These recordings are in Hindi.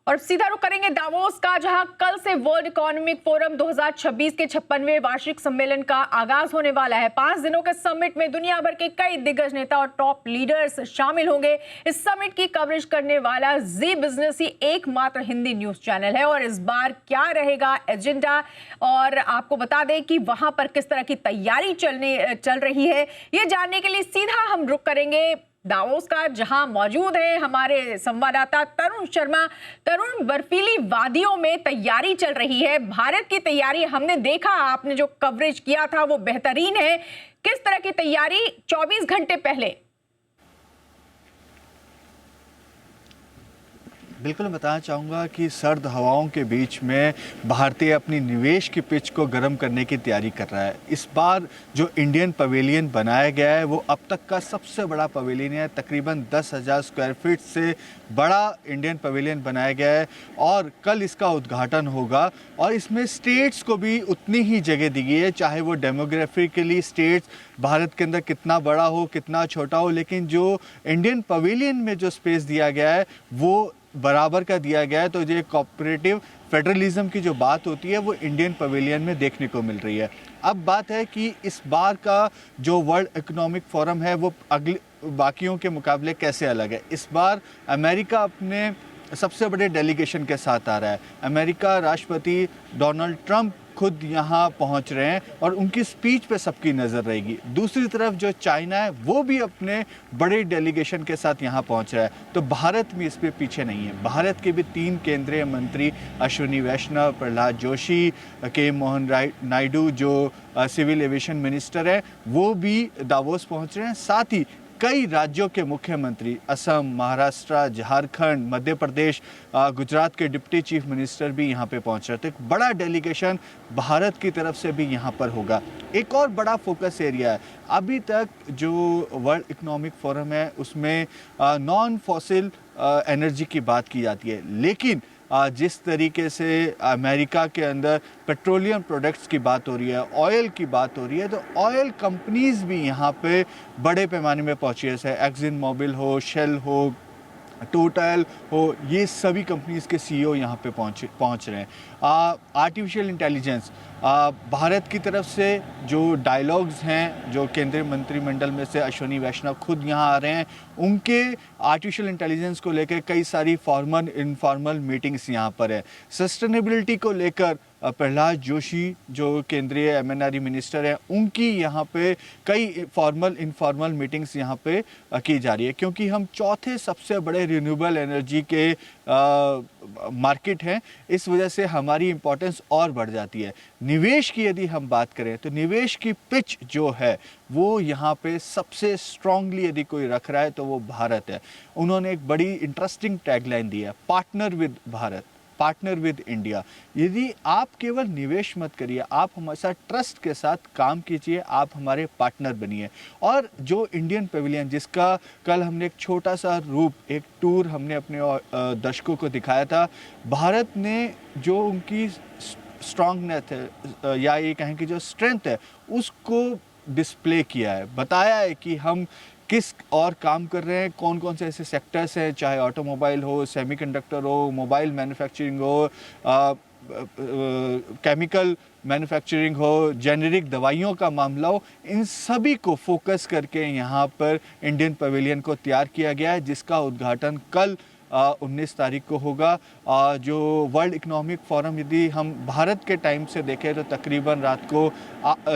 और सीधा रुख करेंगे दावोस का, जहां कल से वर्ल्ड इकोनॉमिक फोरम 2026 के 56वें वार्षिक सम्मेलन का आगाज होने वाला है। 5 दिनों के समिट में दुनिया भर के कई दिग्गज नेता और टॉप लीडर्स शामिल होंगे। इस समिट की कवरेज करने वाला जी बिजनेस ही एकमात्र हिंदी न्यूज चैनल है। और इस बार क्या रहेगा एजेंडा, और आपको बता दें कि वहां पर किस तरह की तैयारी चल रही है, ये जानने के लिए सीधा हम रुख करेंगे दावोस का, जहां मौजूद है हमारे संवाददाता तरुण शर्मा। तरुण, बर्फीली वादियों में तैयारी चल रही है, भारत की तैयारी हमने देखा, आपने जो कवरेज किया था वो बेहतरीन है। किस तरह की तैयारी 24 घंटे पहले? बिल्कुल बताना चाहूँगा कि सर्द हवाओं के बीच में भारतीय अपनी निवेश की पिच को गर्म करने की तैयारी कर रहा है। इस बार जो इंडियन पवेलियन बनाया गया है वो अब तक का सबसे बड़ा पवेलियन है। तकरीबन 10,000 स्क्वायर फीट से बड़ा इंडियन पवेलियन बनाया गया है और कल इसका उद्घाटन होगा। और इसमें स्टेट्स को भी उतनी ही जगह दी गई है, चाहे वो डेमोग्राफिकली स्टेट्स भारत के अंदर कितना बड़ा हो कितना छोटा हो, लेकिन जो इंडियन पवेलियन में जो स्पेस दिया गया है वो बराबर का दिया गया है। तो ये कोऑपरेटिव फेडरलिज्म की जो बात होती है वो इंडियन पवेलियन में देखने को मिल रही है। अब बात है कि इस बार का जो वर्ल्ड इकोनॉमिक फोरम है वो अगले बाकियों के मुकाबले कैसे अलग है। इस बार अमेरिका अपने सबसे बड़े डेलीगेशन के साथ आ रहा है। अमेरिका राष्ट्रपति डोनाल्ड ट्रंप खुद यहाँ पहुँच रहे हैं और उनकी स्पीच पे सबकी नज़र रहेगी। दूसरी तरफ जो चाइना है वो भी अपने बड़े डेलीगेशन के साथ यहाँ पहुँच रहा है। तो भारत भी इस पे पीछे नहीं है। भारत के भी 3 केंद्रीय मंत्री अश्विनी वैष्णव, प्रहलाद जोशी, के मोहन नायडू जो सिविल एविएशन मिनिस्टर है वो भी दावोस पहुँच रहे हैं। साथ ही कई राज्यों के मुख्यमंत्री, असम, महाराष्ट्र, झारखंड, मध्य प्रदेश, गुजरात के डिप्टी चीफ मिनिस्टर भी यहाँ पे पहुँच रहे थे। एक बड़ा डेलीगेशन भारत की तरफ से भी यहाँ पर होगा। एक और बड़ा फोकस एरिया है, अभी तक जो वर्ल्ड इकोनॉमिक फोरम है उसमें नॉन फॉसिल एनर्जी की बात की जाती है, लेकिन जिस तरीके से अमेरिका के अंदर पेट्रोलियम प्रोडक्ट्स की बात हो रही है, ऑयल की बात हो रही है, तो ऑयल कंपनीज भी यहाँ पे बड़े पैमाने में पहुँची है। जैसे एक्सिन मोबिल हो, शेल हो, टोटल हो, ये सभी कंपनीज के सीईओ यहाँ पे पहुँच रहे हैं। आर्टिफिशियल इंटेलिजेंस, भारत की तरफ से जो डायलॉग्स हैं, जो केंद्रीय मंत्रिमंडल में से अश्विनी वैष्णव खुद यहाँ आ रहे हैं, उनके आर्टिफिशियल इंटेलिजेंस को लेकर कई सारी फॉर्मल इनफॉर्मल मीटिंग्स यहाँ पर है। सस्टेनेबिलिटी को लेकर प्रहलाद जोशी जो केंद्रीय एमएनआरई मिनिस्टर हैं, उनकी यहाँ पे कई फॉर्मल इनफॉर्मल मीटिंग्स यहाँ पे की जा रही है, क्योंकि हम चौथे सबसे बड़े रिन्यूएबल एनर्जी के मार्केट हैं। इस वजह से हमारी इम्पोर्टेंस और बढ़ जाती है। निवेश की यदि हम बात करें तो निवेश की पिच जो है वो यहाँ पे सबसे स्ट्रांगली यदि कोई रख रहा है तो वो भारत है। उन्होंने एक बड़ी इंटरेस्टिंग टैगलाइन दी है, partner with Bharat, partner with India. यदि आप केवल निवेश मत करिए, आप हमारे साथ ट्रस्ट के साथ काम कीजिए, आप हमारे पार्टनर बनिए। और जो इंडियन पवेलियन, जिसका कल हमने एक छोटा सा रूप, एक टूर हमने अपने दर्शकों को दिखाया था, भारत ने जो उनकी स्ट्रांगनेस है या ये कहें कि जो स्ट्रेंथ है उसको डिस्प्ले किया है, बताया है कि हम किस और काम कर रहे हैं, कौन कौन से ऐसे सेक्टर्स हैं, चाहे ऑटोमोबाइल हो, सेमीकंडक्टर हो, मोबाइल मैन्युफैक्चरिंग हो, केमिकल मैन्युफैक्चरिंग हो, जेनेरिक दवाइयों का मामला हो, इन सभी को फोकस करके यहाँ पर इंडियन पवेलियन को तैयार किया गया है, जिसका उद्घाटन कल 19 तारीख को होगा। जो वर्ल्ड इकोनॉमिक फोरम यदि हम भारत के टाइम से देखें तो तकरीबन रात को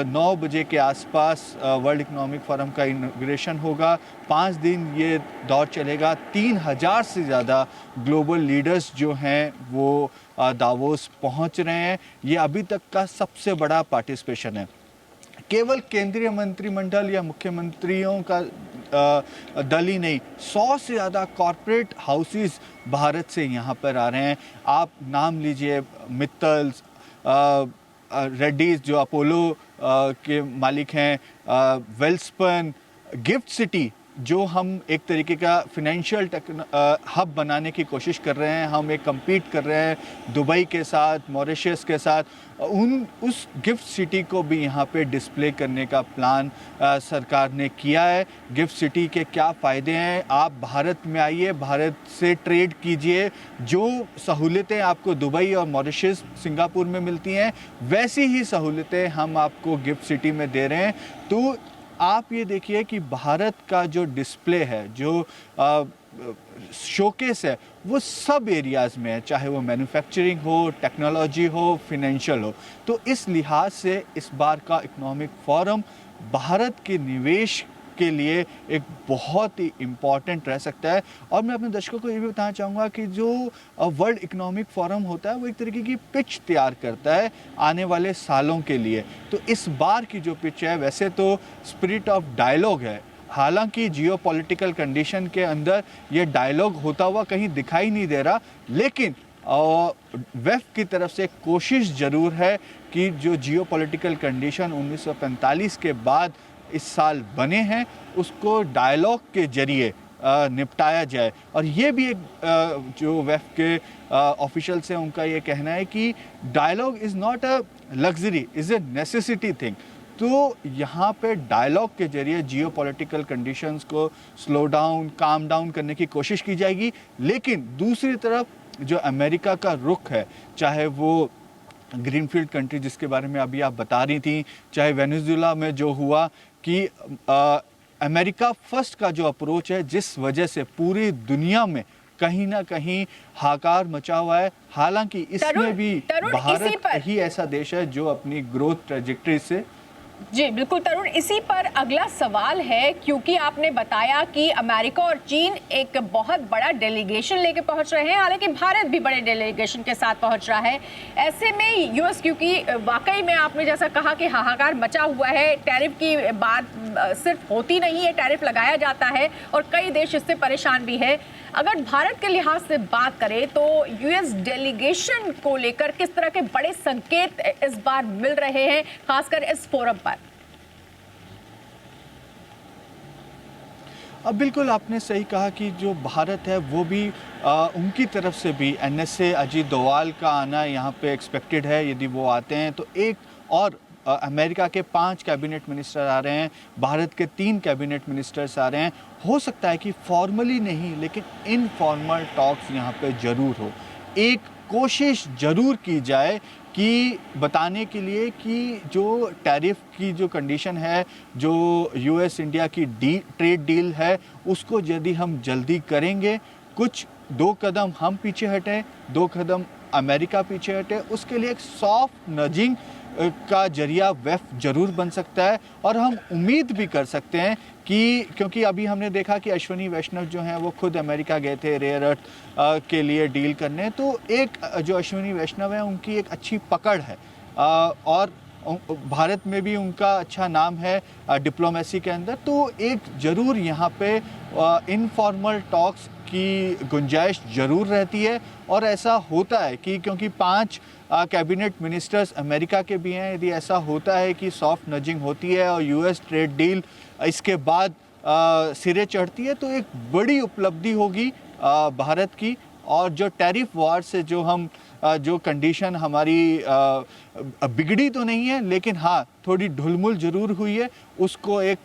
9 बजे के आसपास वर्ल्ड इकोनॉमिक फोरम का इनॉग्रेशन होगा। 5 दिन ये दौर चलेगा। 3,000 से ज़्यादा ग्लोबल लीडर्स जो हैं वो दावोस पहुंच रहे हैं। ये अभी तक का सबसे बड़ा पार्टिसिपेशन है। केवल केंद्रीय मंत्रिमंडल या मुख्यमंत्रियों का दल ही नहीं, 100 से ज़्यादा कॉरपोरेट हाउसेस भारत से यहाँ पर आ रहे हैं। आप नाम लीजिए, मित्तल्स, रेड्डीज जो अपोलो के मालिक हैं, वेल्सपन, गिफ्ट सिटी जो हम एक तरीके का फिनेंशियल हब बनाने की कोशिश कर रहे हैं, हम एक कम्पीट कर रहे हैं दुबई के साथ, मॉरिशस के साथ, उस गिफ्ट सिटी को भी यहाँ पे डिस्प्ले करने का प्लान सरकार ने किया है। गिफ्ट सिटी के क्या फ़ायदे हैं, आप भारत में आइए, भारत से ट्रेड कीजिए, जो सहूलतें आपको दुबई और मॉरिशस, सिंगापुर में मिलती हैं, वैसी ही सहूलतें हम आपको गिफ्ट सिटी में दे रहे हैं। तो आप ये देखिए कि भारत का जो डिस्प्ले है, जो शोकेस है, वो सब एरियाज़ में है, चाहे वो मैन्युफैक्चरिंग हो, टेक्नोलॉजी हो, फिनेंशियल हो। तो इस लिहाज से इस बार का इकोनॉमिक फोरम भारत के निवेश के लिए एक बहुत ही इम्पॉर्टेंट रह सकता है। और मैं अपने दर्शकों को ये भी बताना चाहूँगा कि जो वर्ल्ड इकोनॉमिक फोरम होता है वो एक तरीके की पिच तैयार करता है आने वाले सालों के लिए। तो इस बार की जो पिच है, वैसे तो स्पिरिट ऑफ डायलॉग है, हालांकि जियोपॉलिटिकल कंडीशन के अंदर ये डायलॉग होता हुआ कहीं दिखाई नहीं दे रहा, लेकिन वेफ की तरफ से कोशिश ज़रूर है कि जो जियोपॉलिटिकल कंडीशन 1945 के बाद इस साल बने हैं, उसको डायलॉग के जरिए निपटाया जाए। और ये भी एक जो वेफ के ऑफिशियल्स हैं, उनका ये कहना है कि dialogue is not a luxury, is a necessity thing. तो यहाँ पे डायलॉग के जरिए जियोपॉलिटिकल कंडीशंस को स्लो डाउन, काम डाउन करने की कोशिश की जाएगी। लेकिन दूसरी तरफ जो अमेरिका का रुख है, चाहे वो ग्रीनफील्ड कंट्री जिसके बारे में अभी आप बता रही थी, चाहे वेनेजुएला में जो हुआ कि अमेरिका फर्स्ट का जो अप्रोच है, जिस वजह से पूरी दुनिया में कहीं ना कहीं हाकार मचा हुआ है। हालांकि इसमें भी भारत ही ऐसा देश है जो अपनी ग्रोथ ट्रेजेक्टरी से जी बिल्कुल तरुण, इसी पर अगला सवाल है, क्योंकि आपने बताया कि अमेरिका और चीन एक बहुत बड़ा डेलीगेशन लेके पहुंच रहे हैं, हालांकि भारत भी बड़े डेलीगेशन के साथ पहुंच रहा है। ऐसे में यूएस, क्योंकि वाकई में आपने जैसा कहा कि हाहाकार मचा हुआ है, टैरिफ की बात सिर्फ होती नहीं है, टैरिफ लगाया जाता है और कई देश इससे परेशान भी है। अगर भारत के लिहाज से बात करें तो यूएस डेलीगेशन को लेकर किस तरह के बड़े संकेत इस बार मिल रहे हैं, खासकर इस फोरम पर? अब बिल्कुल आपने सही कहा कि जो भारत है वो भी उनकी तरफ से भी एनएसए अजीत डोवाल का आना यहाँ पे एक्सपेक्टेड है। यदि वो आते हैं तो एक और अमेरिका के 5 कैबिनेट मिनिस्टर आ रहे हैं, भारत के 3 कैबिनेट मिनिस्टर्स आ रहे हैं। हो सकता है कि फॉर्मली नहीं, लेकिन इनफॉर्मल टॉक्स यहाँ पे ज़रूर हो। एक कोशिश ज़रूर की जाए कि बताने के लिए कि जो टैरिफ की जो कंडीशन है, जो यूएस इंडिया की ट्रेड डील है, उसको यदि हम जल्दी करेंगे, कुछ 2 कदम हम पीछे हटें, 2 कदम अमेरिका पीछे हटे, उसके लिए एक सॉफ्ट नजिंग का जरिया वेफ जरूर बन सकता है। और हम उम्मीद भी कर सकते हैं कि, क्योंकि अभी हमने देखा कि अश्विनी वैष्णव जो हैं वो खुद अमेरिका गए थे रेयर अर्थ के लिए डील करने, तो एक जो अश्विनी वैष्णव है उनकी एक अच्छी पकड़ है और भारत में भी उनका अच्छा नाम है डिप्लोमेसी के अंदर। तो एक ज़रूर यहाँ पे इनफॉर्मल टॉक्स की गुंजाइश ज़रूर रहती है। और ऐसा होता है कि क्योंकि 5 कैबिनेट मिनिस्टर्स अमेरिका के भी हैं, यदि ऐसा होता है कि सॉफ्ट नजिंग होती है और यूएस ट्रेड डील इसके बाद सिरे चढ़ती है, तो एक बड़ी उपलब्धि होगी भारत की। और जो टैरिफ वार से जो हम जो कंडीशन हमारी बिगड़ी तो नहीं है, लेकिन हाँ थोड़ी ढुलमुल जरूर हुई है, उसको एक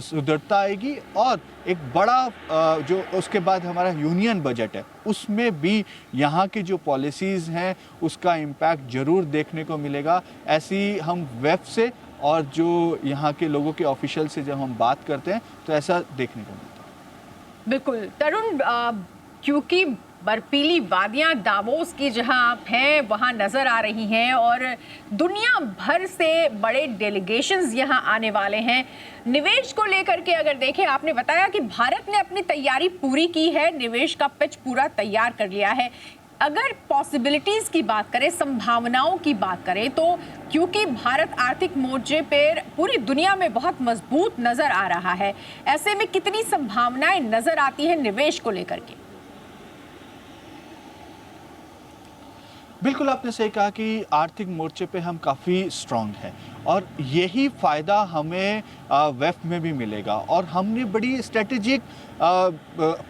सुदृढ़ता आएगी। और एक बड़ा जो उसके बाद हमारा यूनियन बजट है, उसमें भी यहाँ की जो पॉलिसीज़ हैं उसका इम्पैक्ट ज़रूर देखने को मिलेगा। ऐसी हम वेब से और जो यहाँ के लोगों के ऑफिशियल से जब हम बात करते हैं तो ऐसा देखने को मिलता है। बिल्कुल तरुण, क्योंकि बर्फीली वादियां दावोस की जहां आप हैं वहां नजर आ रही हैं और दुनिया भर से बड़े डेलीगेशंस यहां आने वाले हैं। निवेश को लेकर के अगर देखें, आपने बताया कि भारत ने अपनी तैयारी पूरी की है, निवेश का पिच पूरा तैयार कर लिया है। अगर पॉसिबिलिटीज की बात करें, संभावनाओं की बात करें, तो क्योंकि भारत आर्थिक मोर्चे पर पूरी दुनिया में बहुत मजबूत नजर आ रहा है, ऐसे में कितनी संभावनाएं नजर आती हैं निवेश को लेकर के? बिल्कुल आपने सही कहा कि आर्थिक मोर्चे पे हम काफ़ी स्ट्रांग हैं और यही फ़ायदा हमें वेफ में भी मिलेगा। और हमने बड़ी स्ट्रेटेजिक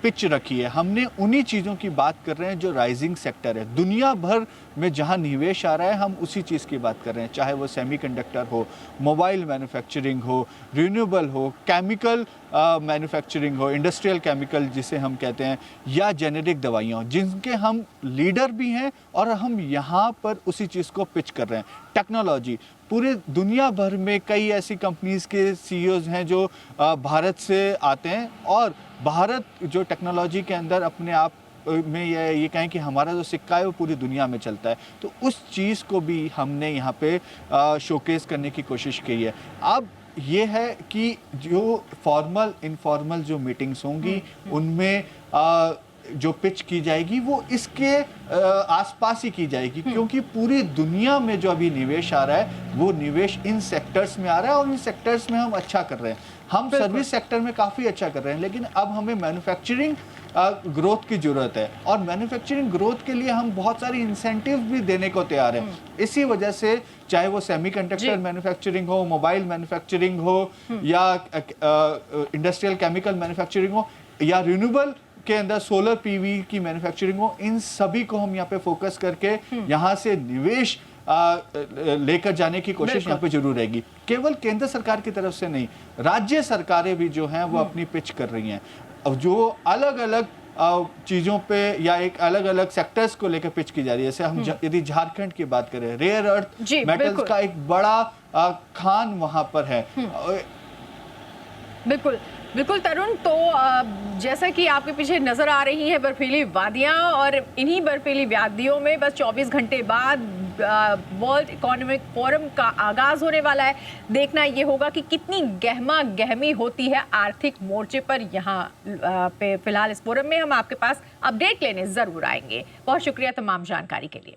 पिच रखी है। हमने उन्हीं चीज़ों की बात कर रहे हैं जो राइजिंग सेक्टर है। दुनिया भर में जहां निवेश आ रहा है, हम उसी चीज़ की बात कर रहे हैं, चाहे वो सेमीकंडक्टर हो, मोबाइल मैन्युफैक्चरिंग हो, रिन्यूएबल हो, केमिकल मैन्युफैक्चरिंग हो, इंडस्ट्रियल केमिकल जिसे हम कहते हैं, या जेनेरिक दवाइयाँ हो, जिनके हम लीडर भी हैं और हम यहाँ पर उसी चीज़ को पिच कर रहे हैं। टेक्नोलॉजी, पूरे दुनिया भर में कई ऐसी कंपनीज के सीईओज हैं जो भारत से आते हैं, और भारत जो टेक्नोलॉजी के अंदर अपने आप में ये कहें कि हमारा जो सिक्का है वो पूरी दुनिया में चलता है। तो उस चीज़ को भी हमने यहाँ पे शोकेस करने की कोशिश की है। अब ये है कि जो फॉर्मल इनफॉर्मल जो मीटिंग्स होंगी उनमें जो पिच की जाएगी वो इसके आसपास ही की जाएगी, क्योंकि पूरी दुनिया में जो अभी निवेश आ रहा है वो निवेश इन सेक्टर्स में आ रहा है, और इन सेक्टर्स में हम अच्छा कर रहे हैं। हम सर्विस सेक्टर में काफ़ी अच्छा कर रहे हैं, लेकिन अब हमें मैन्युफैक्चरिंग ग्रोथ की ज़रूरत है, और मैन्युफैक्चरिंग ग्रोथ के लिए हम बहुत सारी इंसेंटिव भी देने को तैयार हैं। इसी वजह से चाहे वो सेमीकंडक्टर मैन्युफैक्चरिंग हो, मोबाइल मैन्युफैक्चरिंग हो, या इंडस्ट्रियल केमिकल मैन्युफैक्चरिंग हो, या रिन्यूएबल के अंदर सोलर पीवी की मैन्युफैक्चरिंग हो, इन सभी को हम यहाँ पे फोकस करके यहाँ से निवेश लेकर जाने की कोशिश यहाँ पे जरूर रहेगी। केवल केंद्र सरकार की तरफ से नहीं, राज्य सरकारें भी जो हैं वो अपनी पिच कर रही हैं। अब जो अलग अलग चीज़ों पे या एक अलग अलग सेक्टर्स को लेकर पिच की जा रही है, जैसे हम यदि झारखंड की बात करें, रेयर अर्थ मेटल्स का एक बड़ा खान वहां पर है। बिल्कुल बिल्कुल तरुण, तो जैसा कि आपके पीछे नजर आ रही है बर्फीली वादियां, और इन्हीं बर्फीली वादियों में बस 24 घंटे बाद वर्ल्ड इकोनॉमिक फोरम का आगाज होने वाला है। देखना ये होगा कि कितनी गहमा गहमी होती है आर्थिक मोर्चे पर। यहाँ पे फिलहाल इस फोरम में हम आपके पास अपडेट लेने जरूर आएंगे। बहुत शुक्रिया तमाम जानकारी के लिए।